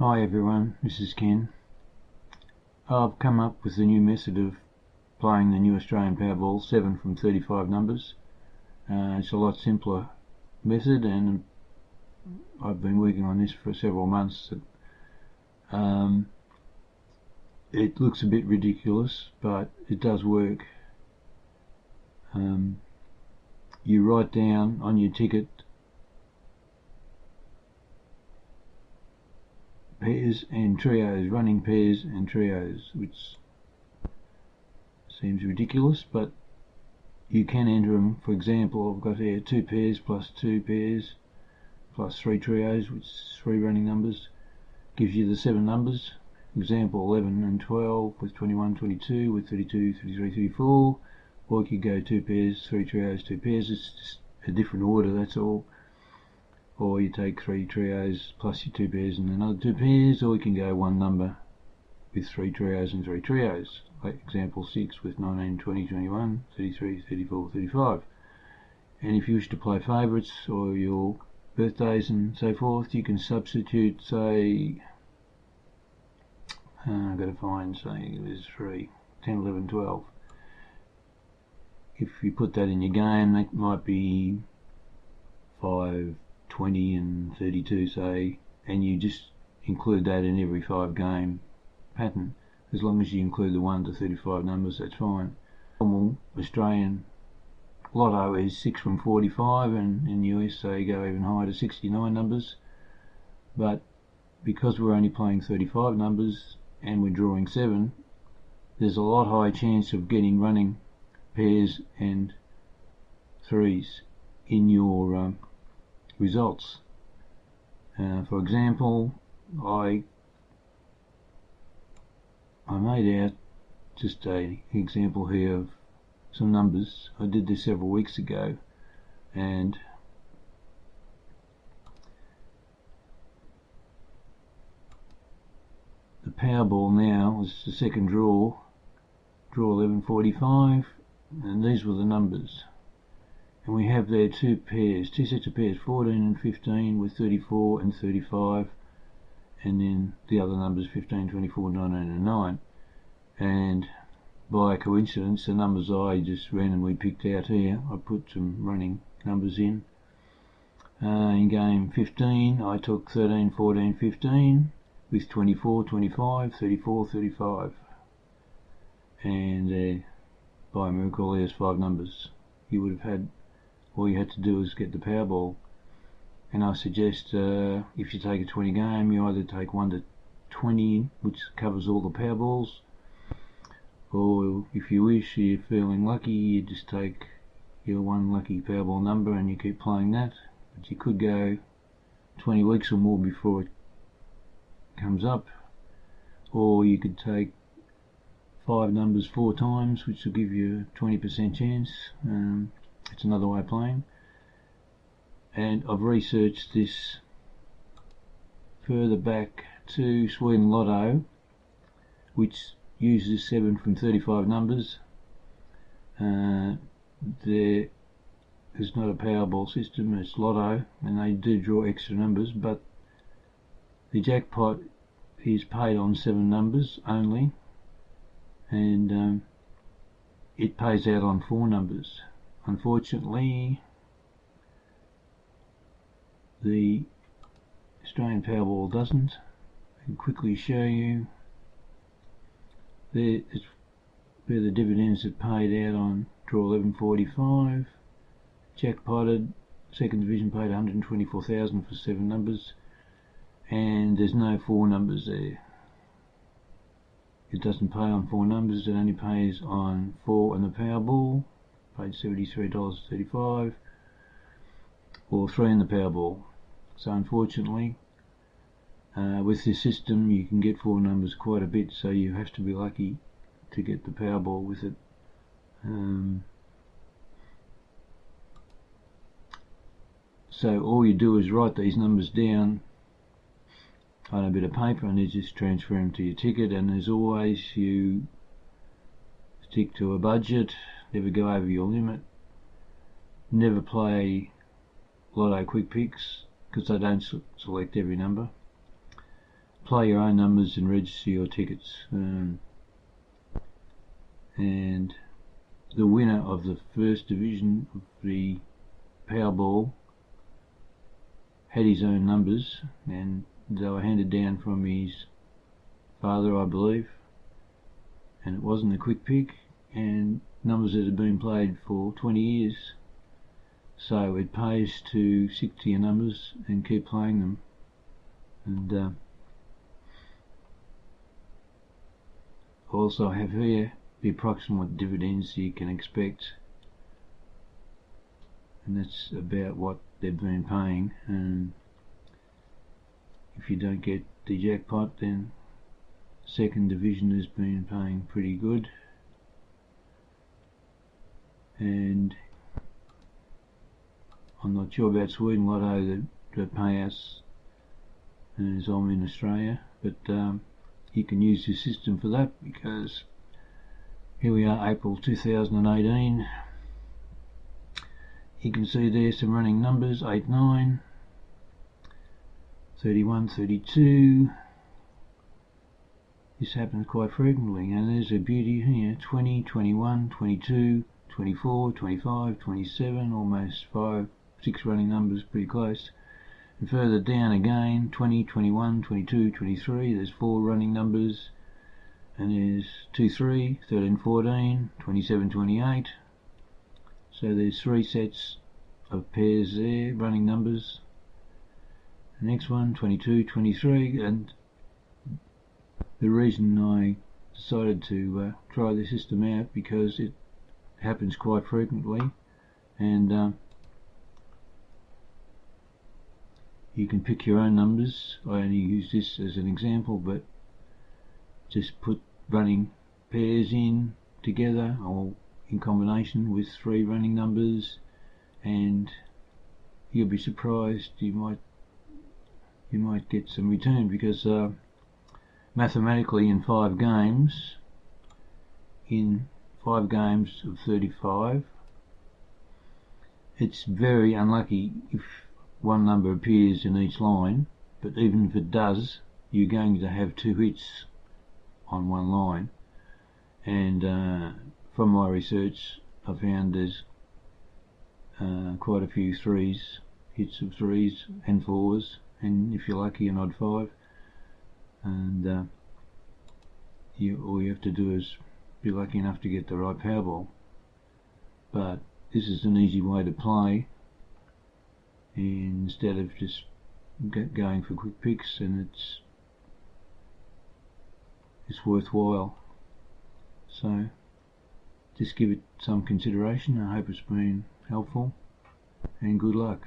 Hi everyone, this is Ken. I've come up with a new method of playing the new Australian Powerball 7 from 35 numbers. It's a lot simpler method, and I've been working on this for several months. It looks a bit ridiculous, but it does work. You write down on your ticket pairs and trios, running pairs and trios, which seems ridiculous, but you can enter them. For example, I've got here 2 pairs plus 2 pairs plus 3 trios, which is 3 running numbers, gives you the 7 numbers. Example 11 and 12 with 21, 22 with 32, 33, 34, or you could go 2 pairs, 3 trios, 2 pairs. It's just a different order, that's all. Or you take 3 trios plus your 2 pairs and another 2 pairs, or you can go 1 number with 3 trios and 3 trios, like example 6 with 19, 20, 21, 33, 34, 35. And if you wish to play favourites or your birthdays and so forth, you can substitute, say, I've got to find, say, there's 3, 10, 11, 12. If you put that in your game, that might be 5, 20 and 32, say, and you just include that in every 5 game pattern. As long as you include the 1 to 35 numbers, that's fine. Normal Australian Lotto is 6 from 45, and in US they go even higher to 69 numbers, but because we're only playing 35 numbers and we're drawing 7, there's a lot higher chance of getting running pairs and threes in your results. For example, I made out just an example here of some numbers. I did this several weeks ago, and the Powerball now is the second draw 1145, and these were the numbers. And we have there 2 pairs, 2 sets of pairs, 14 and 15 with 34 and 35, and then the other numbers 15, 24, 19 and 9. And by coincidence, the numbers I just randomly picked out here, I put some running numbers in. In game 15 I took 13, 14, 15 with 24, 25, 34, 35, and by a miracle there's 5 numbers. You would have had, all you had to do is get the Powerball. And I suggest if you take a 20 game, you either take 1 to 20, which covers all the Powerballs, or if you wish, you're feeling lucky, you just take your 1 lucky Powerball number and you keep playing that. But you could go 20 weeks or more before it comes up, or you could take 5 numbers 4 times, which will give you a 20% chance. It's another way of playing, and I've researched this further back to Sweden Lotto, which uses 7 from 35 numbers. There is not a Powerball system, it's Lotto, and they do draw extra numbers, but the jackpot is paid on 7 numbers only, and it pays out on 4 numbers. Unfortunately, the Australian Powerball doesn't. I can quickly show you. There is where the dividends are paid out on draw 1145. Jackpotted, second division paid 124,000 for 7 numbers, and there's no 4 numbers there. It doesn't pay on 4 numbers, it only pays on 4 and the Powerball, paid $73.35, or 3 in the Powerball. So unfortunately, with this system you can get 4 numbers quite a bit, so you have to be lucky to get the Powerball with it. So all you do is write these numbers down on a bit of paper, and you just transfer them to your ticket. And as always, you stick to a budget, never go over your limit, never play Lotto quick picks because they don't select every number. play your own numbers and register your tickets. And the winner of the first division of the Powerball had his own numbers, and they were handed down from his father, I believe, and it wasn't a quick pick, and numbers that had been played for 20 years, so it pays to stick to your numbers and keep playing them. And also have here the approximate dividends you can expect, and that's about what they've been paying. And if you don't get the jackpot, then second division has been paying pretty good. And I'm not sure about Sweden Lotto, the payouts, as I'm in Australia, but you can use this system for that, because here we are, April 2018. You can see there some running numbers: 8, 9, 31, 32. This happens quite frequently, and there's a beauty here: 20, 21, 22, 24, 25, 27, almost 5, 6 running numbers, pretty close. And further down again, 20, 21, 22, 23, there's 4 running numbers, and there's 2, 3, 13, 14, 27, 28. So there's 3 sets of pairs there, running numbers. The next one, 22, 23, and the reason I decided to try the system out, because it happens quite frequently, and you can pick your own numbers. I only use this as an example, but just put running pairs in together or in combination with 3 running numbers, and you'll be surprised. You might get some return, because mathematically in 5 games of 35, it's very unlucky if one number appears in each line, but even if it does, you're going to have 2 hits on one line. And from my research, I found there's quite a few hits of 3s and 4s, and if you're lucky, an odd 5. And all you have to do is be lucky enough to get the right Powerball. But this is an easy way to play, instead of just going for quick picks, and it's worthwhile. So just give it some consideration. I hope it's been helpful, and good luck.